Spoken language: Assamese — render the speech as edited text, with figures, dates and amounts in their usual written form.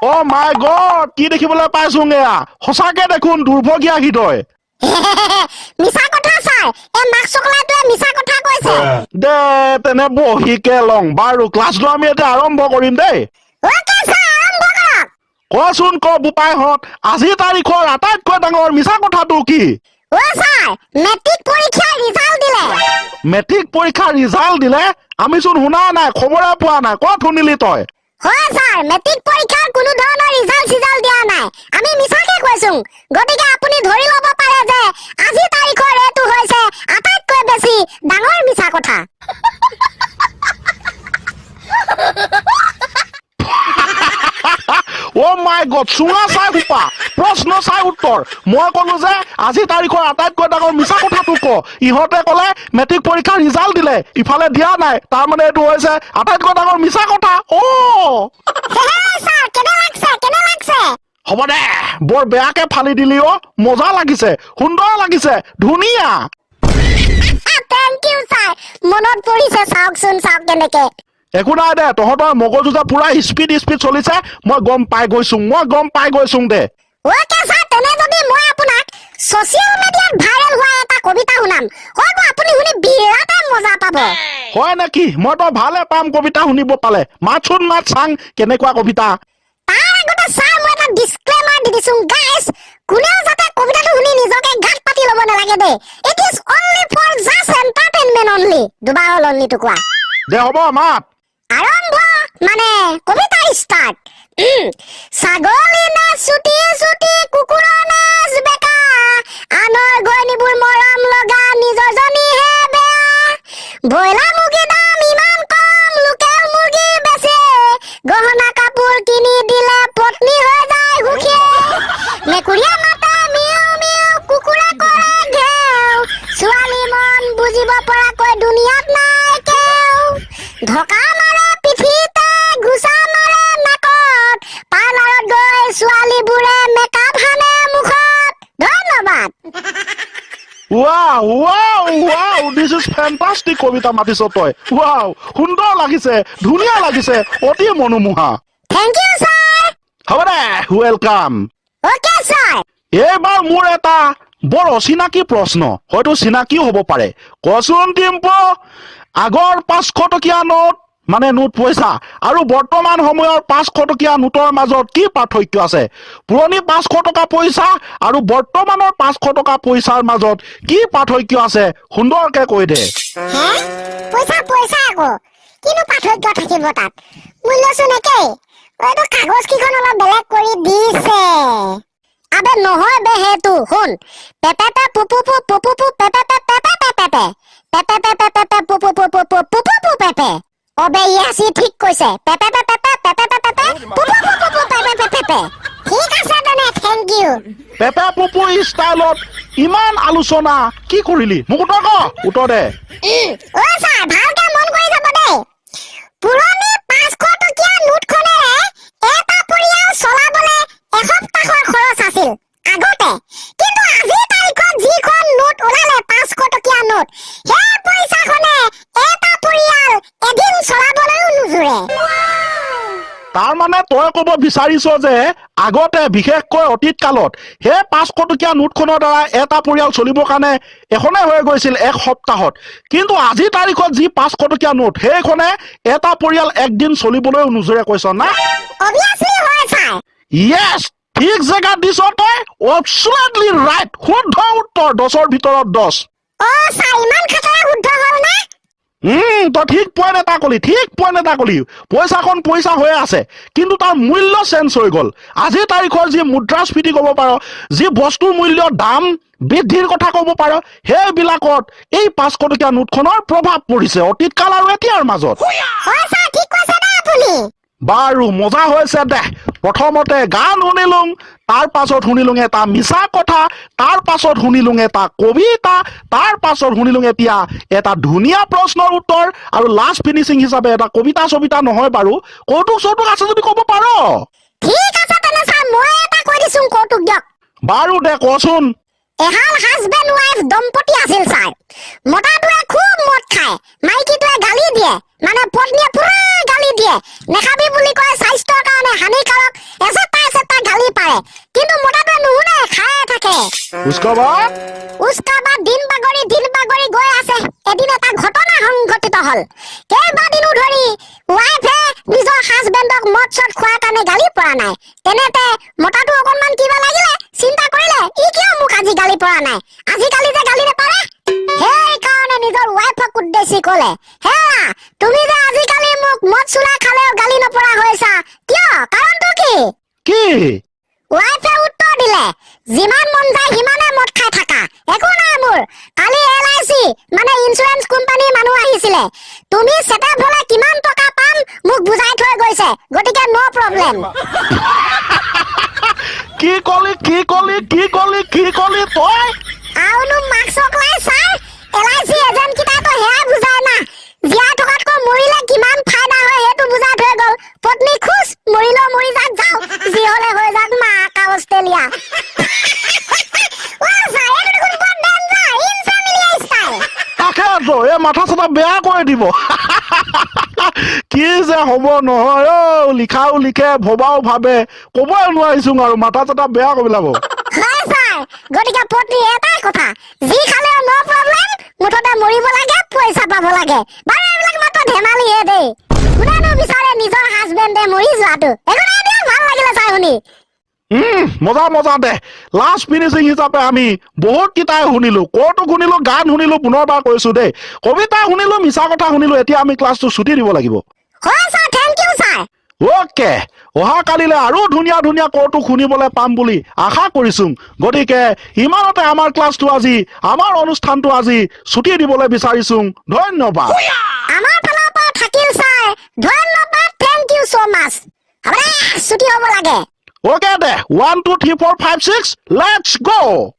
Oh my god, কি দেখিবলৈ পাইছোঁগে সঁচাকে দেখোন দুৰ্ভগীয়া হৃদয় মিছা কথা ছাৰ এই মাক চকলাটোৱে মিছা কথা কৈছে দে তেনে বহিকে লং বাৰু ক্লাছটো আমি এতিয়া আৰম্ভ কৰিম দেই ওকে ছাৰ আৰম্ভ কৰক কোৱাচোন ক বুপাইহঁত আজি তাৰিখৰ আটাইতকৈ ডাঙৰ মিছা কথাটো কি ও ছাৰ মেট্ৰিক পৰীক্ষাৰ ৰিজাল্ট দিলে মেট্ৰিক পৰীক্ষাৰ ৰিজাল্ট দিলে আমিচোন শুনা নাই খবৰে পোৱা নাই ক'ত শুনিলি তই হয় ছাৰ মেট্ৰিক পৰীক্ষাৰ কোনো ধৰণৰ ৰিজাল্ট দিয়া নাই আমি মিছাকে কৈছোঁ গতিকে আপুনি ধৰি ল'ব পাৰে যে আজি তাৰিখৰ এটো হৈছে আটাইতকৈ বেছি ডাঙৰ মিছা কথা Oh my god, চুঙা চাই হুপা প্ৰশ্ন চাই উত্তৰ মই ক'লো যে আজি তাৰিখৰ আটাইতকৈ ডাঙৰ মিছা কথাটো ক ইহঁতে ক'লে মেট্ৰিক পৰীক্ষাৰ ৰিজাল্ট দিলে ইফালে দিয়া নাই তাৰ মানে এইটো হৈছে আটাইতকৈ ডাঙৰ মিছা কথা ছাৰ কেনে লাগছে হ'ব দে বৰ বেয়াকে ফালি দিলি মজা লাগিছে সুন্দৰ লাগিছে ধুনীয়া থেংক ইউ ছাৰ মনত পৰিছে চাওকচোন চাওক কেনেকে একো নাই দে তহঁতৰ মগজু যে পুৰা স্পীড চলিছে মই গম পাই গৈছোঁ দে ওকে ছাৰ তেনে যদি মই আপোনাক ছচিয়েল মিডিয়াত ভাইৰেল হোৱা এটা কবিতা শুনাম হয়তো আপুনি শুনি বিৰাটে মজা পাব হয় নেকি মই তো ভালে পাম কবিতা শুনিব পালে মাত চাং কেনেকুৱা কবিতা তাৰ আগতে ছাৰ মই এটা ডিসক্লেমাৰ দি দিছোঁ গাইস কোনেও যাতে কবিতাটো শুনি নিজকে গাত পাতি ল'ব নালাগে দে it is only for just entertainment only দুবাৰ অনলি তো কোৱা দে হ'ব মাত আৰম্ভ মানে কবিতা ষ্টাৰ্ট ছাগলী না চুটি কুকুৰৰ নাচ বেকা আনৰ গয়নিবোৰ মৰম লগা নিজৰ জনীহে বেয়া ব্ৰইলাৰ মুৰ্গীৰ দাম ইমান কম লোকেল মুৰ্গী বেচে গহনা কাপোৰ কিনি দিলে পত্নী হৈ যায় সুখী মেকুৰীয়ে মাতে মিউ মিউ কুকুৰে কৰে ঘেউ ছোৱালী মন বুজিব পৰাকৈ দুনিয়াত নাই কেও ধকা মাৰে পিঠিতে ঘুচা মাৰে নাকত পাৰ্লাৰত গৈ ছোৱালীবোৰে মেকআপ হানে মুখত ধন্যবাদ wow this is fantastic কবিতা মাতিছ তই wow সুন্দৰ লাগিছে ধুনীয়া লাগিছে অতি মনোমোহা থেংক ইউ ছাৰ হ'ব দে ওয়েলকাম ওকে ছাৰ এইবাৰ মোৰ এটা বৰ অচিনাকি প্ৰশ্ন হয়তো চিনাকিও হ'ব পাৰে কচোন টিম্পু আগৰ 500 টকীয়া নোট মানে নোট পইচা আৰু বৰ্তমান সময়ৰ 500 টকীয়া নোটৰ মাজত কি পাৰ্থক্য আছে পুৰণি 500 টকা পইচা আৰু বৰ্তমানৰ 500 টকা পইচাৰ মাজত কি পাৰ্থক্য আছে সুন্দৰকে কৈ দে পইচা আকৌ কিনো পাৰ্থক্য থাকিব তাত মূল্যচোন একেই এইটো কাগজ কিখন অলপ বেলেগ কৰি দিছে আবে নহয় বে হেতু শুন পেপেপে পুপুপু পুপুপু পেপেপে পেপেপে পেপেপে পুপুপু পেপে অবে ইয়াসি ঠিক কৈছে পেপেপে পেপেপে পুপুপু পেপেপে ঠিক আছে তেনে থ্যাংক ইউ পেপে পুপু ষ্টাইলত ইমান আলোচনা কি কৰিলি মোক উত্তৰ দে ও ছাৰ ভালকে মন কৰি যাব দেই পুৰণি 500 টকীয়া নোটখনেৰে এটা পৰিয়াল চলাবলৈ এসপ্তাহৰ খৰচ আছিল আগতে কিন্তু আজি তাৰিখত যিখন নোট ওলালে 500 টকীয়া নোট সেই পইচাখনে এটা পৰিয়াল এদিন চলাবলৈও নুজুৰে তাৰ মানে তই ক'ব বিচাৰিছ যে আগতে বিশেষকৈ অতীত কালত সেই 500 টকীয়া নোটখনৰ দ্বাৰা এটা পৰিয়াল চলিবৰ কাৰণে এখনে হৈ গৈছিল এক সপ্তাহত কিন্তু আজি তাৰিখত যি 500 টকীয়া নোট সেইখনে এটা পৰিয়াল একদিন চলিবলৈও নুজুৰে কৈছ না অবিয়াসলি হয় ছাৰ ইয়েছ ঠিক জেগাত দিছ তই Absolutely right. শুদ্ধ উত্তৰ 10ৰ ভিতৰত 10। অ ছাৰ ইমান খাতৰা শুদ্ধ হ'ল না তই ঠিক পইণ্ট এটা কলি পইচাখন পইচা হৈ আছে কিন্তু তাৰ মূল্য চেঞ্জ হৈ গ'ল আজিৰ তাৰিখৰ যি মুদ্ৰাস্ফীতি ক'ব পাৰ যি বস্তুৰ মূল্যৰ দাম বৃদ্ধিৰ কথা ক'ব পাৰ সেইবিলাকত এই 500 টকীয়া নোটখনৰ প্ৰভাৱ পৰিছে অতীতকাল আৰু এতিয়াৰ মাজত হয় ছাৰ ঠিক কৈছে না আপুনি বাৰু মজা হৈছে দে প্ৰথমতে গান শুনিলুং তাৰ পাছত শুনিলুং এটা মিছা কথা তাৰ পাছত শুনিলুং এটা কবিতা তাৰ পাছত শুনিলুং এতিয়া এটা ধুনীয়া প্ৰশ্নৰ উত্তৰ আৰু লাষ্ট ফিনিচিং হিচাপে এটা কবিতা ছবিতা নহয় বাৰু কৌতুক চৌতুক আছে যদি ক'ব পাৰ ঠিক আছে তেনে ছাৰ মই এটা কৈ দিছোঁ কৌতুক দিয়ক বাৰু দে কচোন এহাল হাজবেণ্ড ৱাইফ দম্পতি আছিল ছাৰ মতাটোৱে খুব মদ খায় মাইকীটোৱে গালি দিয়ে মানে পত্নীয়ে পুৰা গালি দিয়ে নেখাবি বুলি কয় স্বাস্থ্যৰ কাৰণে হানিকাৰক এচেতা গালি পাৰে কিন্তু মতাটোৱে নুশুনে খায়ে থাকে উস্কাবা দিন বাগৰি গৈ আছে এদিন এটা ঘটনা সংঘটিত হল কেইবাদিনো ধৰি ৱাইফে নিজৰ হাজবেণ্ডক মদ চদ খোৱাৰ কাৰণে গালি পৰা নাই তেনেতে মতাটো অকণমান কিবা লাগিলে চিন্তা কৰিলে ই কিয় মোক আজি গালি পৰা নাই আজিকালি যে গালি নেপাৰে সেইকাৰণে নিজৰ ৱাইফক উদ্দেশ্যি ক'লে হে তুমি যে আজিকালি মোক মদ চুলা খালেও গালি নপৰা হৈছা কিয় কাৰণটো কি ৱাইফে উত্তৰ দিলে যিমান মন যায় সিমানে মদ খাই থাকা একো নাই মোৰ কালি LIC মানে ইন্সুৰেন্স কোম্পানীৰ মানুহ আহিছিলে তুমি সেটেপ হলে কিমান টকা পাম মোক বুজাই থৈ গৈছে গতিকে নো প্ৰবলেম কি কলি তই আউনো মাক্সক লাই ছাৰ LIC এজেন্ট কিটা তো হেয়া বুজাই না জীয়াই থকাতকৈ মৰিলে কিমান ফায়দা হয় সেইটো বুজাই থৈ গ'ল পত্নী খুশ মৰিলেও মৰি যাক যাও যি হলে হৈ যাক মা কা অষ্ট্ৰেলিয়া তাকেতো এই মাথা চাথা বেয়া কৰি দিব কি যে হ'ব নহয় লিখাও লিখে ভবাও ভাবে ক'বই নোৱাৰিছোং আৰু মাথা চাথা বেয়া কৰি পেলাব হয় ছাৰ গতিকে পত্নী এটাই কথা যি খালেও নো প্ৰবলেম মুঠতে মৰিব লাগে পইচা পাব লাগে বাৰু এইবিলাক মাত্ৰ ধেমালিহে দেই কোনেনো বিচাৰে নিজৰ হাজবেণ্ডে মৰি যোৱাটো একো নাই দিয়ক ভাল লাগিলে চাই শুনি মজা দে লাষ্ট ফিনিচিং হিচাপে আমি বহুত কিতাই শুনিলো কৌতুক শুনিলো গান শুনিলো পুনৰবাৰ কৈছো দেই কবিতা শুনিলো মিছা কথা শুনিলো এতিয়া আমি ক্লাছটো ছুটি দিব লাগিব হয় sir thank you sir okay অহা কালিলে আৰু ধুনীয়া ধুনীয়া কৌতুক শুনিবলৈ পাম বুলি আশা কৰিছো গতিকে ইমানতে আমাৰ ক্লাছটো আজি আমাৰ অনুষ্ঠানটো আজি ছুটি দিবলৈ বিচাৰিছো ধন্যবাদ আমাৰ ফালৰ পৰা থাকিল ছাৰ ধন্যবাদ থেংক ইউ সো মাচ আমাৰ ছুটি হ'ব লাগে Okay, there. 1, 2, 3, 4, 5, 6. Let's go.